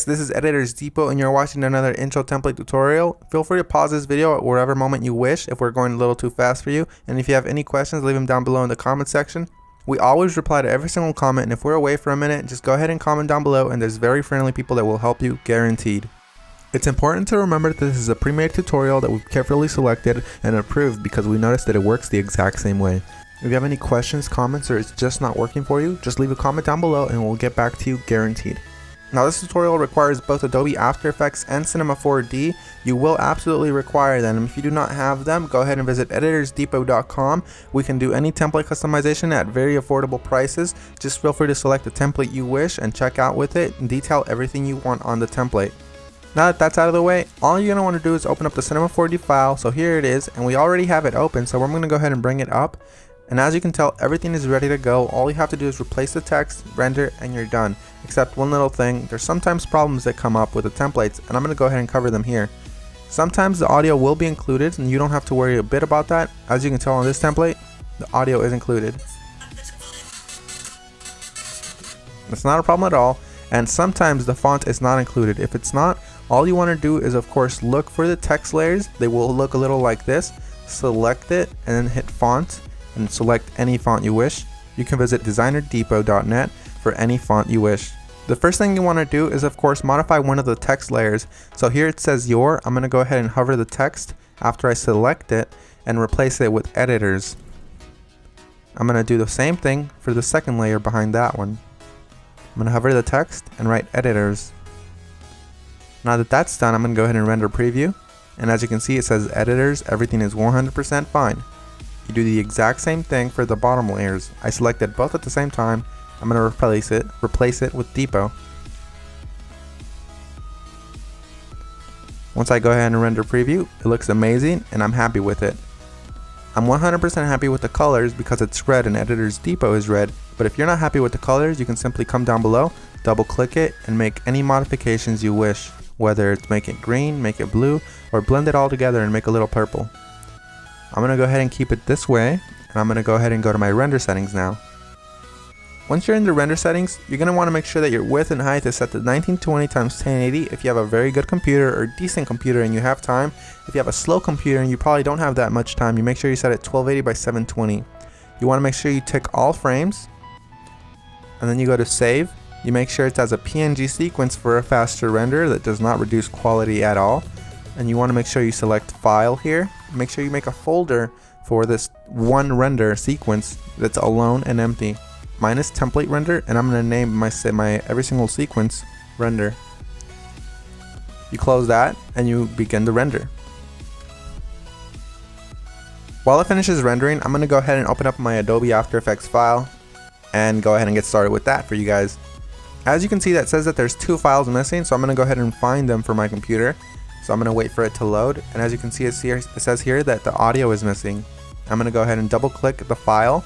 This is Editor's Depot and you're watching another intro template tutorial. Feel free to pause this video at whatever moment you wish if we're going a little too fast for you. And if you have any questions, leave them down below in the comment section. We always reply to every single comment, and if we're away for a minute, just go ahead and comment down below and there's very friendly people that will help you, guaranteed. It's important to remember that this is a pre-made tutorial that we've carefully selected and approved because we noticed that it works the exact same way. If you have any questions, comments, or it's just not working for you, just leave a comment down below and we'll get back to you, guaranteed. Now this tutorial requires both Adobe After Effects and Cinema 4D. You will absolutely require them. If you do not have them, go ahead and visit EditorsDepot.com. We can do any template customization at very affordable prices. Just feel free to select the template you wish and check out with it and detail everything you want on the template. Now that that's out of the way, all you're going to want to do is open up the Cinema 4D file. So here it is, and we already have it open, so we're going to go ahead and bring it up. And as you can tell, everything is ready to go. All you have to do is replace the text, render, and you're done. Except one little thing, there's sometimes problems that come up with the templates, and I'm going to go ahead and cover them here. Sometimes the audio will be included, and you don't have to worry a bit about that. As you can tell on this template, the audio is included. It's not a problem at all, and sometimes the font is not included. If it's not, all you want to do is of course look for the text layers. They will look a little like this. Select it, and then hit font, and select any font you wish. You can visit designerdepot.net for any font you wish. The first thing you want to do is of course modify one of the text layers. So here it says your. I'm going to go ahead and hover the text after I select it and replace it with editors. I'm going to do the same thing for the second layer behind that one. I'm going to hover the text and write editors. Now that that's done, I'm going to go ahead and render preview. And as you can see, it says editors, everything is 100% fine. You do the exact same thing for the bottom layers. I selected both at the same time. I'm going to replace it with Depot. Once I go ahead and render preview, it looks amazing and I'm happy with it. I'm 100% happy with the colors because it's red and Editor's Depot is red. But if you're not happy with the colors, you can simply come down below, double click it, and make any modifications you wish. Whether it's make it green, make it blue, or blend it all together and make a little purple. I'm going to go ahead and keep it this way, and I'm going to go ahead and go to my render settings now. Once you're in the render settings, you're going to want to make sure that your width and height is set to 1920 x 1080 if you have a very good computer or decent computer and you have time. If you have a slow computer and you probably don't have that much time, you make sure you set it 1280 by 720. You want to make sure you tick all frames, and then you go to save. You make sure it's as a PNG sequence for a faster render that does not reduce quality at all. And you want to make sure you select file here. Make sure you make a folder for this one render sequence that's alone and empty. Mine is template render, and I'm going to name my every single sequence render. You close that and you begin the render. While it finishes rendering, I'm going to go ahead and open up my Adobe After Effects file and go ahead and get started with that for you guys. As you can see, that says that there's two files missing, so I'm going to go ahead and find them for my computer. So I'm going to wait for it to load, and as you can see, it says here that the audio is missing. I'm going to go ahead and double click the file,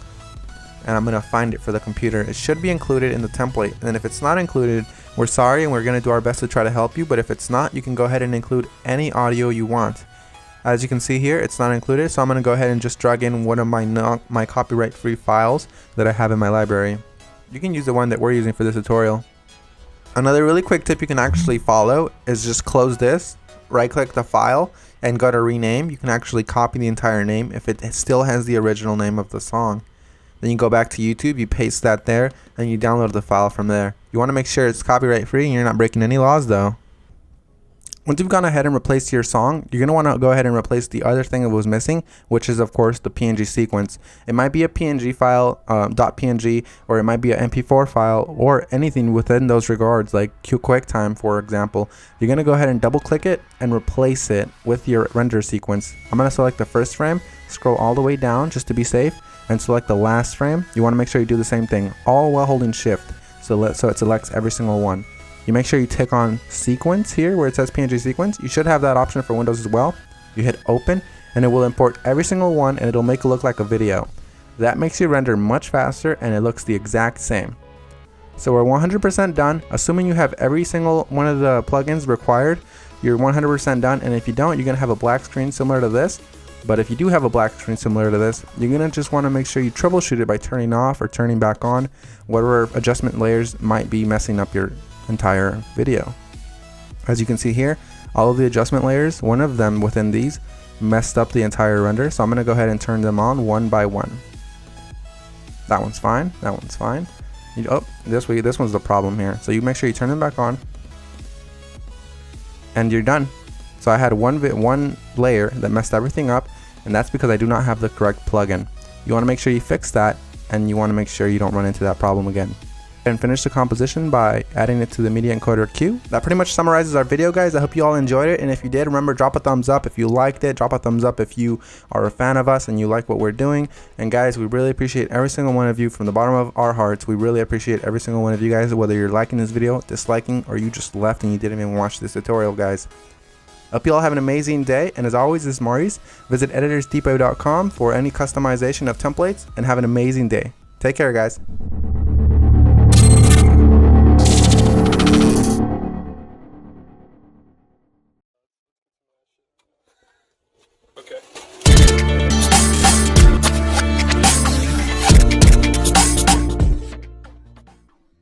and I'm going to find it for the computer. It should be included in the template, and if it's not included, we're sorry and we're going to do our best to try to help you, but if it's not, you can go ahead and include any audio you want. As you can see here, it's not included, so I'm going to go ahead and just drag in one of my copyright-free files that I have in my library. You can use the one that we're using for this tutorial. Another really quick tip you can actually follow is just close this, right click the file, and go to rename. You can actually copy the entire name if it still has the original name of the song. Then you go back to YouTube, you paste that there, and you download the file from there. You want to make sure it's copyright free and you're not breaking any laws though. Once you've gone ahead and replaced your song, you're going to want to go ahead and replace the other thing that was missing, which is of course the PNG sequence. It might be a PNG file, .png, or it might be an MP4 file, or anything within those regards, like QuickTime for example. You're going to go ahead and double click it and replace it with your render sequence. I'm going to select the first frame, scroll all the way down just to be safe, and select the last frame. You want to make sure you do the same thing, all while holding shift, so it selects every single one. You make sure you tick on sequence here where it says PNG sequence. You should have that option for Windows as well. You hit open and it will import every single one and it'll make it look like a video. That makes your render much faster and it looks the exact same. So we're 100% done. Assuming you have every single one of the plugins required, you're 100% done, and if you don't, you're going to have a black screen similar to this. But if you do have a black screen similar to this, you're going to just want to make sure you troubleshoot it by turning off or turning back on whatever adjustment layers might be messing up your entire video. As you can see here, all of the adjustment layers, one of them within these messed up the entire render, so I'm going to go ahead and turn them on one by one. That one's fine, that one's fine. Oh, this one's the problem here. So you make sure you turn them back on, and you're done. So I had one layer that messed everything up, and that's because I do not have the correct plugin. You want to make sure you fix that, and you want to make sure you don't run into that problem again. And finish the composition by adding it to the media encoder queue. That pretty much summarizes our video, guys. I hope you all enjoyed it, and if you did, remember, drop a thumbs up if you liked it. Drop a thumbs up if you are a fan of us and you like what we're doing. And guys, we really appreciate every single one of you from the bottom of our hearts. We really appreciate every single one of you guys, whether you're liking this video, disliking, or you just left and you didn't even watch this tutorial, guys. Hope you all have an amazing day, and as always, this is Maurice. Visit EditorsDepot.com for any customization of templates, and have an amazing day. Take care, guys.